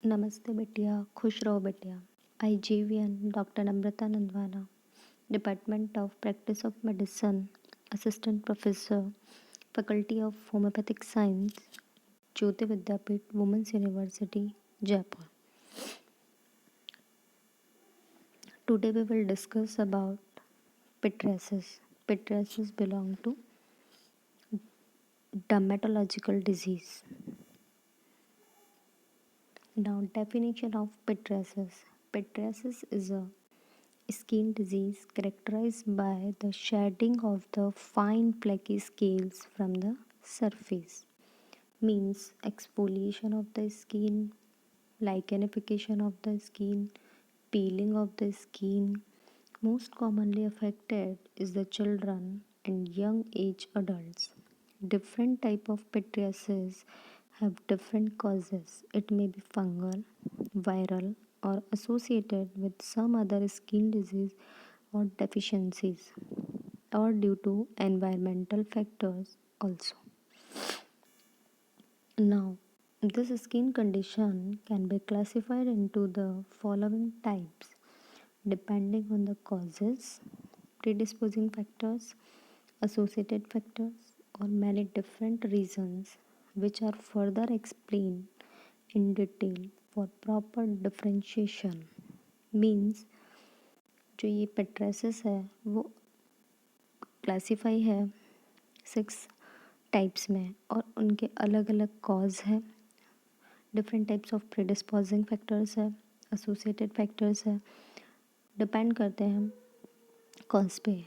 नमस्ते बिटिया, खुश रहो बिटिया। I JVN Dr Namrata N, Department of Practice of Medicine, Assistant Professor, Faculty of Homeopathic Science, Jyoti Vidyapeeth Women's University, Jaipur. Today we will discuss about pityriasis. Pityriasis belong to dermatological disease. Now, definition of pityriasis. Pityriasis is a skin disease characterized by the shedding of the fine flaky scales from the surface. Means exfoliation of the skin, lichenification of the skin, peeling of the skin. Most commonly affected is the children and young age adults. Different type of pityriasis have different causes. It may be fungal, viral, or associated with some other skin disease or deficiencies, or due to environmental factors also. Now, this skin condition can be classified into the following types depending on the causes, predisposing factors, associated factors, or many different reasons, which are further explained in detail for proper differentiation. Means जो ये पेट्रेसिस है वो classify है 6 types में और उनके अलग अलग कॉज है, different types of predisposing factors है, एसोसिएटेड फैक्टर्स है, डिपेंड करते हैं कॉज पे.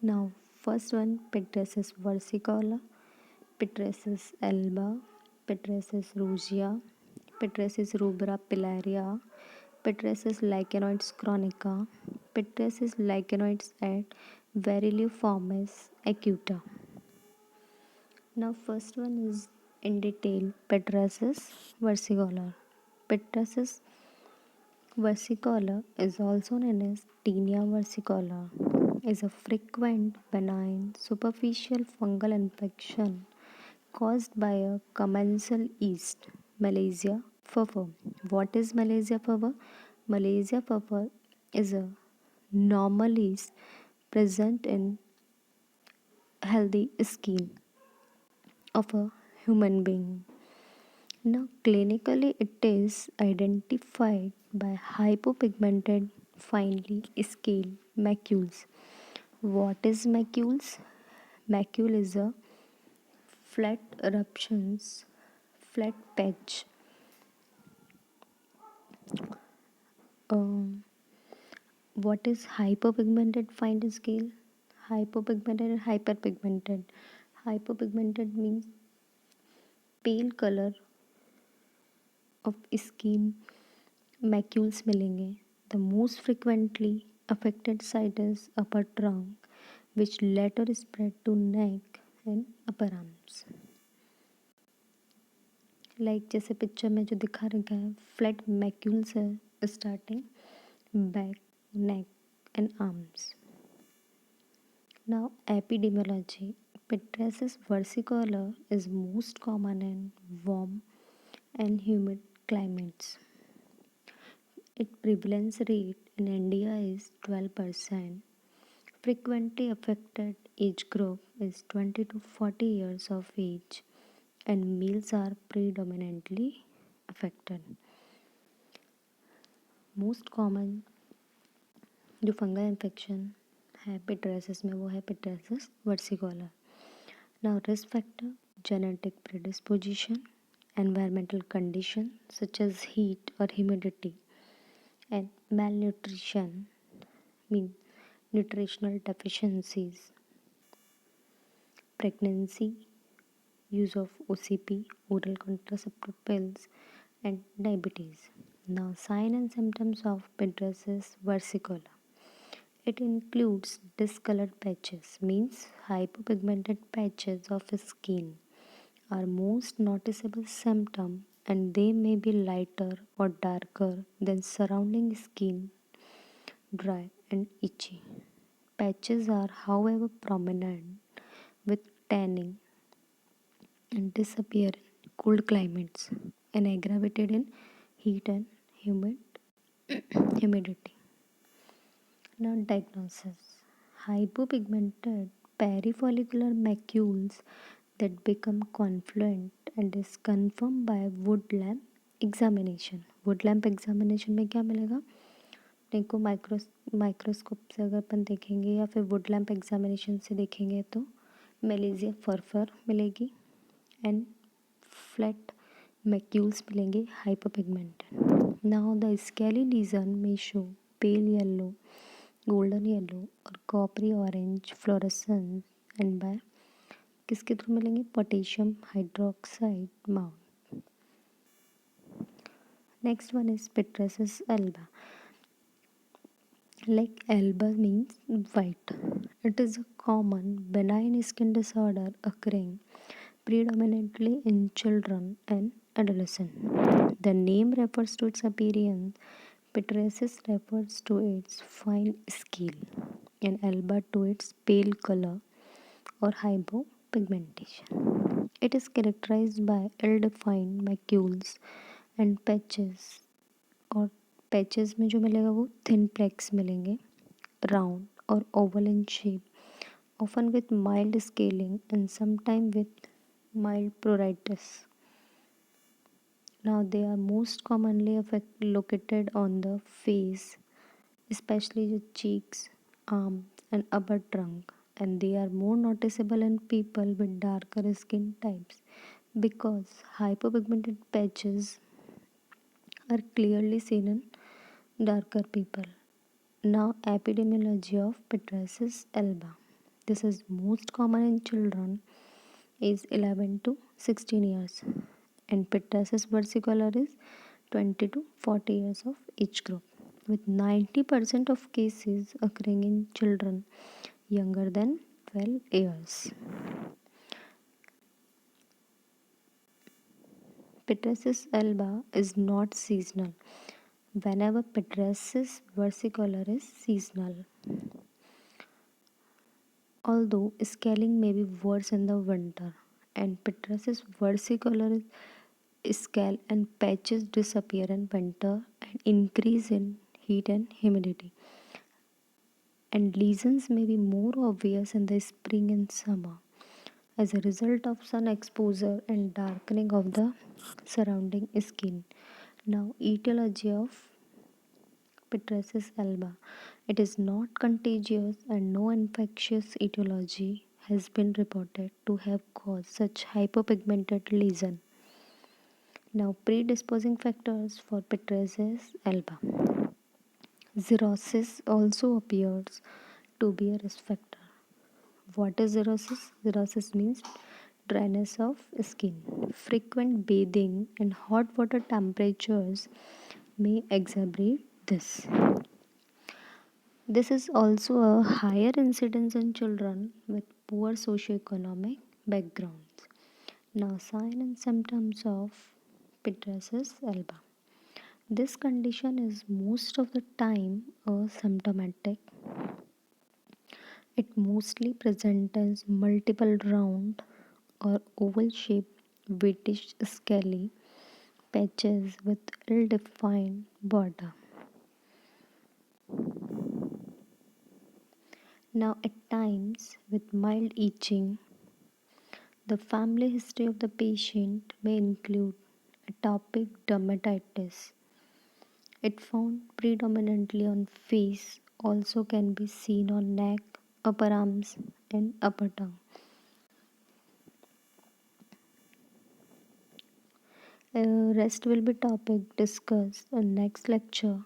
Now first one pityriasis versicolor, pityriasis alba, pityriasis rosea, pityriasis rubra pilaris, pityriasis lichenoides chronica, pityriasis lichenoides et varioliformis acuta. Now first one is in detail pityriasis versicolor. Pityriasis versicolor is also known as tinea versicolor. Is a frequent benign superficial fungal infection caused by a commensal yeast, Malaysia fever. What is Malaysia fever? Malaysia fever is a normal yeast present in healthy skin of a human being. Now, clinically, it is identified by hypopigmented, finely scaled macules. What is macules? Macule is a flat eruptions, flat patch. Um, what is hypopigmented fine scale? Hypopigmented and hyperpigmented. Hypopigmented means pale color of skin macules मिलेंगे. The most frequently affected site is upper trunk, which later spread to neck and upper arms. Like जैसे picture में जो दिखा रखा है flat macules है starting back neck and arms. Now epidemiology. Pityriasis versicolor is most common in warm and humid climates. Its prevalence rate in India is 12%. Frequently affected age group is 20 to 40 years of age and males are predominantly affected. Most common जो fungal infection है pityriasis में वो है pityriasis versicolor. Now risk factor genetic predisposition, environmental condition such as heat or humidity, and malnutrition mean nutritional deficiencies, pregnancy, use of OCP, oral contraceptive pills, and diabetes. Now, sign and symptoms of pityriasis versicolor. It includes discolored patches, means hypopigmented patches of skin are most noticeable symptom and they may be lighter or darker than surrounding skin, dry and itchy. Patches are however prominent with tanning and disappear in cold climates and aggravated in heat and humidity. Now, diagnosis. Hypopigmented perifollicular macules that become confluent and is confirmed by wood lamp examination. wood lamp examination में क्या मिलेगा अपने को microscope से अगर अपन देखेंगे या फिर वुड लैम्प एग्जामिनेशन से देखेंगे तो मेलेजिया फरफर मिलेगी एंड फ्लैट मैक्यूल्स मिलेंगे hyperpigmented. Now the scaly lesion में show pale yellow, golden yellow और coppery orange fluorescence and by किसके थ्रू मिलेंगे potassium hydroxide mount. Next one is pityriasis alba. Like alba means white. It is a common benign skin disorder occurring predominantly in children and adolescents. The name refers to its appearance. Pityriasis refers to its fine scale, and alba to its pale color or hypopigmentation. It is characterized by ill-defined macules and patches और patches में जो मिलेगा वो thin plex मिलेंगे, round और oval in shape, often with mild scaling and sometime with mild प्रोराइटिस. Now they are most commonly located on the face, especially the cheeks, arms and upper trunk, and they are more noticeable in people with darker skin types because hypopigmented patches are clearly seen in darker people. Now, epidemiology of pityriasis alba. This is most common in children aged 11 to 16 years, and pityriasis versicolor is 20 to 40 years of age group, with 90% of cases occurring in children younger than 12 years. Pityriasis alba is not seasonal. Whenever pityriasis versicolor is seasonal, although scaling may be worse in the winter, and pityriasis versicolor scale and patches disappear in winter and increase in heat and humidity, and lesions may be more obvious in the spring and summer as a result of sun exposure and darkening of the surrounding skin. Now, etiology of Pityriasis alba. It is not contagious and no infectious etiology has been reported to have caused such hypopigmented lesion. Now, predisposing factors for pityriasis alba. Cirrhosis also appears to be a risk factor. What is cirrhosis? Cirrhosis means dryness of skin. Frequent bathing and hot water temperatures may exacerbate this. This is also a higher incidence in children with poor socioeconomic backgrounds. Now, sign and symptoms of pityriasis alba. This condition is most of the time asymptomatic. It mostly presents as multiple round or oval shaped whitish scaly patches with ill-defined border. Now, at times, with mild itching, the family history of the patient may include atopic dermatitis. It found predominantly on face, also can be seen on neck, upper arms, and upper tongue. Rest will be topic discussed in next lecture.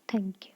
Thank you.